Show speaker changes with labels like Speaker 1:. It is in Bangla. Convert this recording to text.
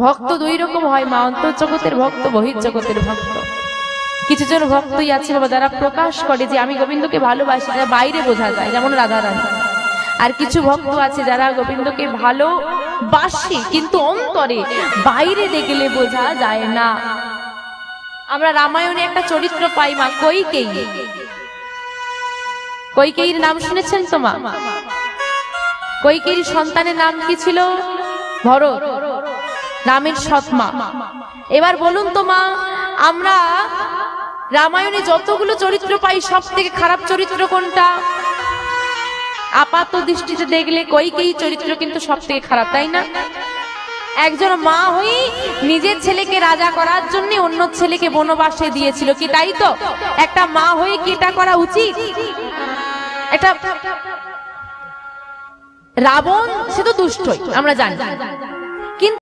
Speaker 1: ভক্ত দুই রকম হয় মা, অন্তর জগতের ভক্ত, বহির্জগতের ভক্ত। কিছু জন ভক্তই আছে বাবা যারা প্রকাশ করে যে আমি গোবিন্দকে ভালোবাসি, যারা বাইরে বোঝা যায়, যেমন রাধারানী। আর কিছু ভক্ত আছে যারা গোবিন্দকে ভালোবাসে কিন্তু অন্তরে, বাইরে দেখলে বোঝা যায় না। আমরা রামায়ণে একটা চরিত্র পাই মা, কৈকেয়ী। কৈকেয়ীর নাম শুনেছেন তো মা? কৈকেয়ীর সন্তানের নাম কি ছিল? ভরত, রামের সৎমা। এবার বলুন তো মা, আমরা রামায়ণে যতগুলো চরিত্র পাই সব থেকে খারাপ চরিত্র কোনটা? আপাত দৃষ্টিতে দেখলে কৈকেয়ী চরিত্র কিন্তু সব থেকে খারাপ, তাই না? একজন মা হয়ে নিজের ছেলেকে রাজা করার জন্য অন্য ছেলেকে বনবাসে দিয়েছিল, কি তাই তো? একটা মা হয়ে কি এটা করা উচিত? এটা রাবণ সে তো দুষ্টই, আমরা জানি।